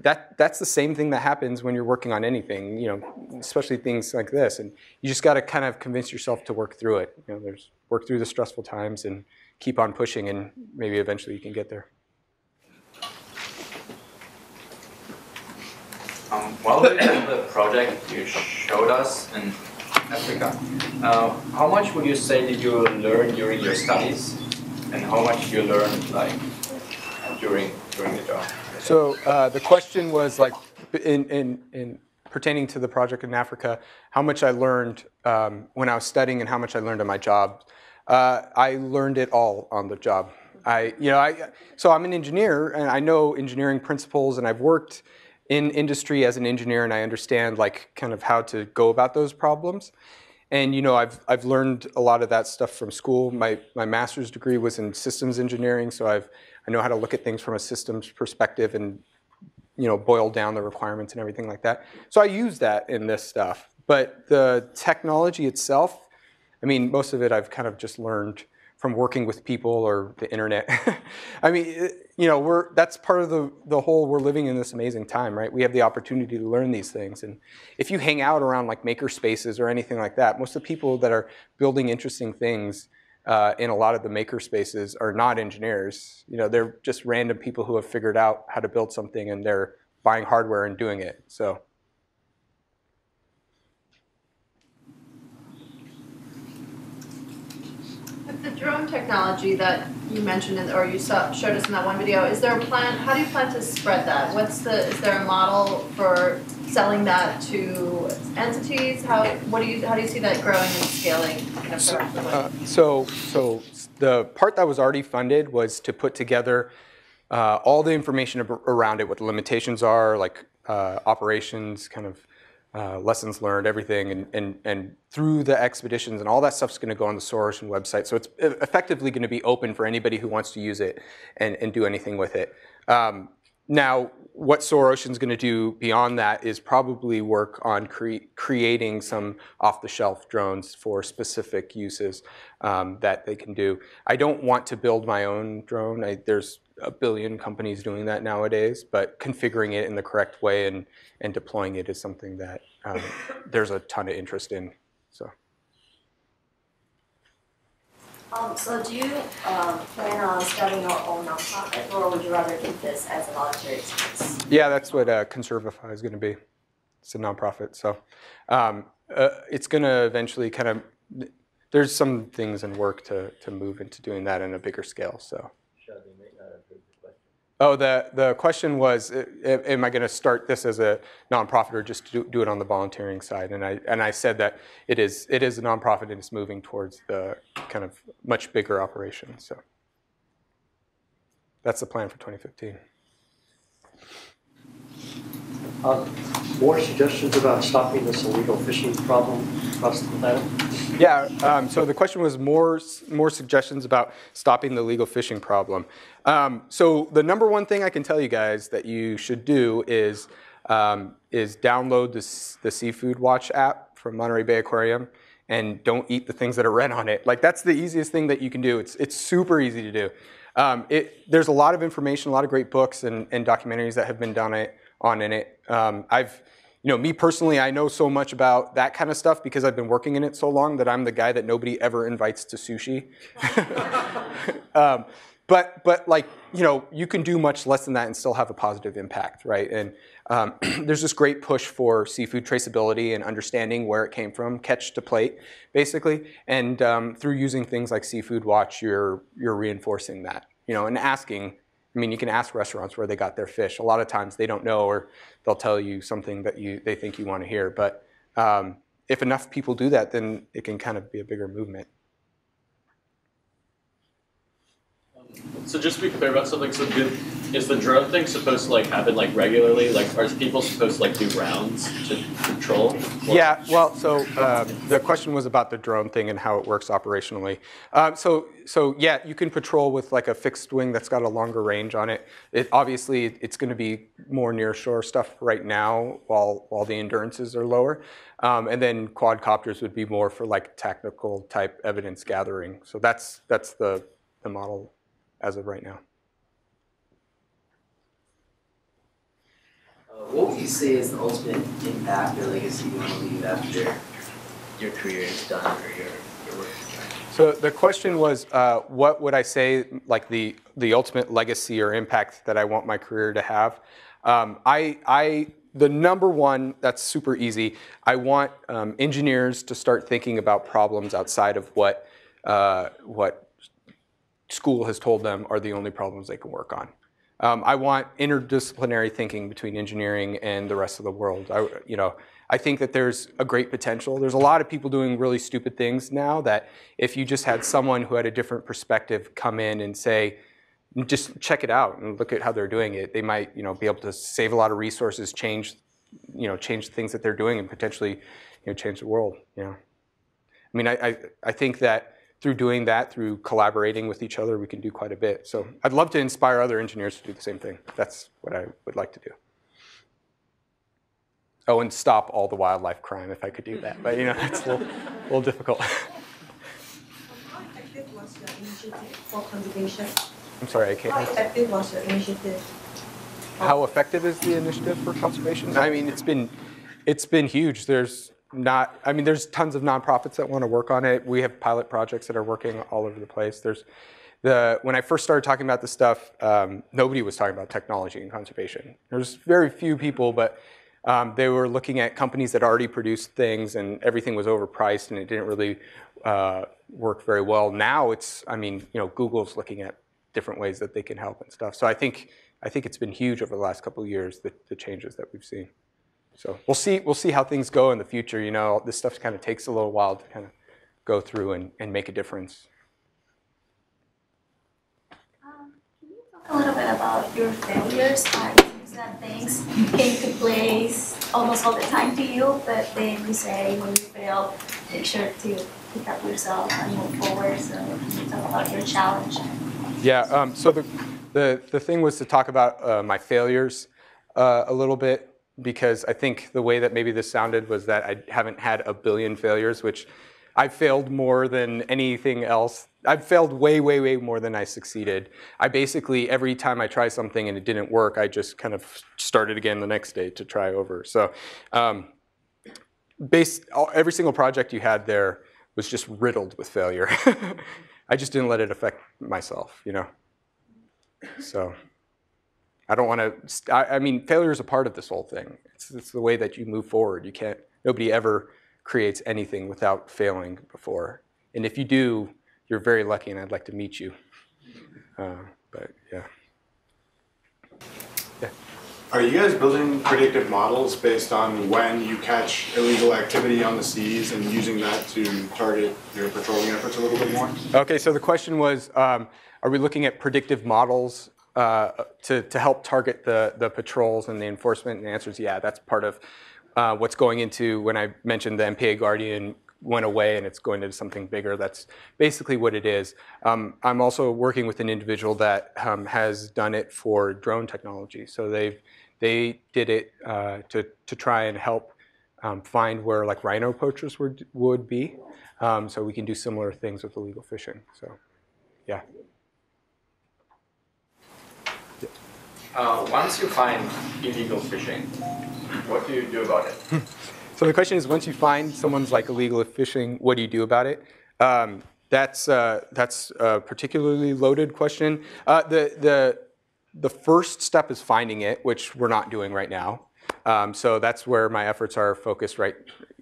that's the same thing that happens when you're working on anything, especially things like this. And you just got to kind of convince yourself to work through it. Work through the stressful times and keep on pushing, and maybe eventually you can get there. While we did the project you showed us in Africa, how much would you say did you learn during your studies, and how much did you learn during the job? So the question was like in pertaining to the project in Africa, how much I learned when I was studying and how much I learned on my job. I learned it all on the job. So I'm an engineer and I know engineering principles, and I've worked in industry as an engineer, and I understand like kind of how to go about those problems. And I've learned a lot of that stuff from school. My master's degree was in systems engineering, so I know how to look at things from a systems perspective and boil down the requirements and everything like that. So I use that in this stuff. But the technology itself, I mean, most of it I've kind of just learned from working with people or the internet. I mean, that's part of the whole, we're living in this amazing time, right? We have the opportunity to learn these things. And if you hang out around like maker spaces or anything like that, most of the people that are building interesting things in a lot of the maker spaces are not engineers. They're just random people who have figured out how to build something, and they're buying hardware and doing it. So. With the drone technology that you mentioned or you showed us in that one video, is there a plan? How do you plan to spread that? Is there a model for selling that to entities? How do you see that growing and scaling? So the part that was already funded was to put together all the information around it, what the limitations are, like operations, kind of lessons learned, everything, and through the expeditions and all that stuff's going to go on the Soros website. So it's effectively going to be open for anybody who wants to use it and do anything with it. Now, what Soar Ocean's going to do beyond that is probably work on creating some off-the-shelf drones for specific uses that they can do. I don't want to build my own drone. There's a billion companies doing that nowadays, but configuring it in the correct way and deploying it is something that there's a ton of interest in. So do you plan on starting your own nonprofit, or would you rather keep this as a voluntary experience? Yeah, that's what Conservify is going to be. It's a nonprofit, so it's going to eventually kind of. There's some things in work to move into doing that on a bigger scale. So. Oh, the question was, am I going to start this as a nonprofit or just do it on the volunteering side? And I said that it is a nonprofit and it's moving towards the kind of much bigger operation. So that's the plan for 2015. More suggestions about stopping this illegal fishing problem across the planet? Yeah, so the question was more suggestions about stopping the illegal fishing problem. So the number one thing I can tell you guys that you should do is download the Seafood Watch app from Monterey Bay Aquarium and don't eat the things that are red on it. Like, that's the easiest thing that you can do. It's super easy to do. There's a lot of information, a lot of great books and documentaries that have been done in it. Me personally, I know so much about that kind of stuff because I've been working in it so long that I'm the guy that nobody ever invites to sushi. But like, you can do much less than that and still have a positive impact, right? And there's this great push for seafood traceability and understanding where it came from, catch to plate, basically. And through using things like Seafood Watch, you're reinforcing that, and asking. I mean, you can ask restaurants where they got their fish. A lot of times they don't know, or they'll tell you something that they think you want to hear. But if enough people do that, then it can kind of be a bigger movement. So just to be clear about something, so is the drone thing supposed to happen regularly? Are people supposed to do rounds to patrol? Yeah, well, so the question was about the drone thing and how it works operationally. So yeah, you can patrol with a fixed wing that's got a longer range on it. Obviously, it's going to be more near shore stuff right now while the endurances are lower. And then quadcopters would be more for technical type evidence gathering. So that's the model as of right now. What would you say is the ultimate impact or legacy you want to leave after your career is done or your work is done? So the question was, what would I say, the ultimate legacy or impact that I want my career to have? The number one, that's super easy. I want engineers to start thinking about problems outside of what school has told them are the only problems they can work on. I want interdisciplinary thinking between engineering and the rest of the world. I think that there's a great potential. There's a lot of people doing really stupid things now that if you just had someone who had a different perspective come in and say, just check it out and look at how they're doing it, they might be able to save a lot of resources, change things that they're doing, and potentially change the world. I mean, I think that through doing that, through collaborating with each other, we can do quite a bit. So I'd love to inspire other engineers to do the same thing. That's what I would like to do. Oh, and stop all the wildlife crime if I could do that. But that's a little difficult. How effective was your initiative for conservation? I'm sorry, I can't. How effective was your initiative? How effective is the initiative for conservation? I mean, it's been huge. There's tons of nonprofits that want to work on it. We have pilot projects that are working all over the place. When I first started talking about this stuff, nobody was talking about technology and conservation. There's very few people, but they were looking at companies that already produced things, and everything was overpriced, and it didn't really work very well. Now Google's looking at different ways that they can help and stuff. So I think it's been huge over the last couple of years, the changes that we've seen. So we'll see how things go in the future. This stuff kind of takes a little while to kind of go through and make a difference. Can you talk a little bit about your failures? It seems that things came to place almost all the time to you, but then you say when you fail, make sure to pick up yourself and move forward. So can you talk about your challenge? Yeah. So the thing was to talk about my failures. a little bit, because I think the way that maybe this sounded was that I haven't had a billion failures, which I've failed more than anything else. I've failed way, way, way more than I succeeded. I basically, every time I try something and it didn't work, I just kind of started again the next day to try over. So every single project you had there was just riddled with failure. I just didn't let it affect myself, you know? So I don't want to, I mean, failure is a part of this whole thing. It's the way that you move forward. You can't, nobody ever creates anything without failing before. And if you do, you're very lucky, and I'd like to meet you. But yeah. Yeah. Are you guys building predictive models based on when you catch illegal activity on the seas and using that to target your patrolling efforts a little bit more? Okay, so the question was, are we looking at predictive models to help target the patrols and the enforcement? And the answer is yeah, that's part of what's going into, when I mentioned the MPA Guardian went away and it's going into something bigger, that's basically what it is. I'm also working with an individual that has done it for drone technology. So they did it to try and help find where like rhino poachers would be. So we can do similar things with illegal fishing. So yeah. Once you find illegal fishing, what do you do about it? So the question is, once you find someone's like illegal fishing, what do you do about it? That's a particularly loaded question. The first step is finding it, which we're not doing right now. So that's where my efforts are focused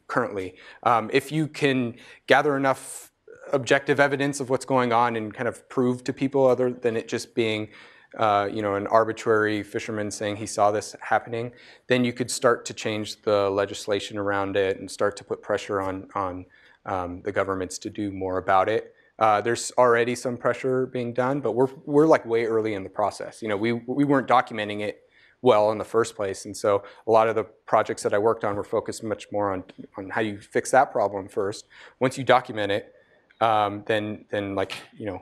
currently. If you can gather enough objective evidence of what's going on and kind of prove to people other than it just being an arbitrary fisherman saying he saw this happening, then you could start to change the legislation around it and start to put pressure on the governments to do more about it. There's already some pressure being done, but we're like way early in the process. You know, we weren't documenting it well in the first place, and so a lot of the projects that I worked on were focused much more on how you fix that problem first. Once you document it, then like,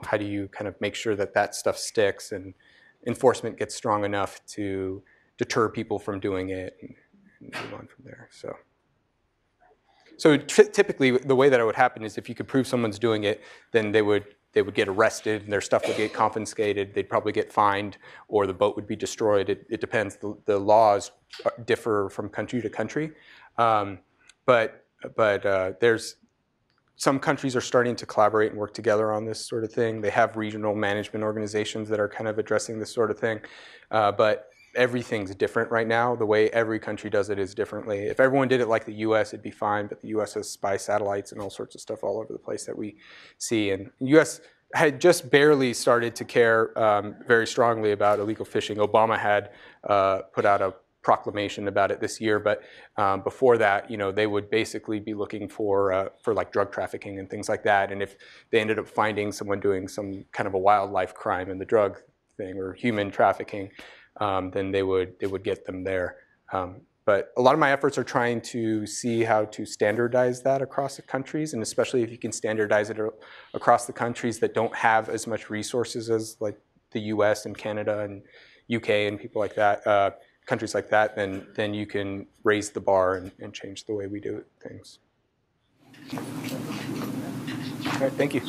how do you kind of make sure that that stuff sticks and enforcement gets strong enough to deter people from doing it and move on from there. So typically the way that it would happen is if you could prove someone's doing it, then they would get arrested and their stuff would get confiscated. They'd probably get fined or the boat would be destroyed. It depends. The laws differ from country to country. But there's some countries are starting to collaborate and work together on this sort of thing. They have regional management organizations that are kind of addressing this sort of thing. But everything's different right now. The way every country does it is differently. If everyone did it like the US, it'd be fine, but the US has spy satellites and all sorts of stuff all over the place that we see. And the US had just barely started to care very strongly about illegal fishing. Obama had put out a proclamation about it this year, but before that, they would basically be looking for like drug trafficking and things like that. And if they ended up finding someone doing some kind of a wildlife crime in the drug thing or human trafficking, then they would get them there. But a lot of my efforts are trying to see how to standardize that across the countries, and especially if you can standardize it across the countries that don't have as much resources as like the US and Canada and UK and people like that. Countries like that, then you can raise the bar and change the way we do things. All right, thank you.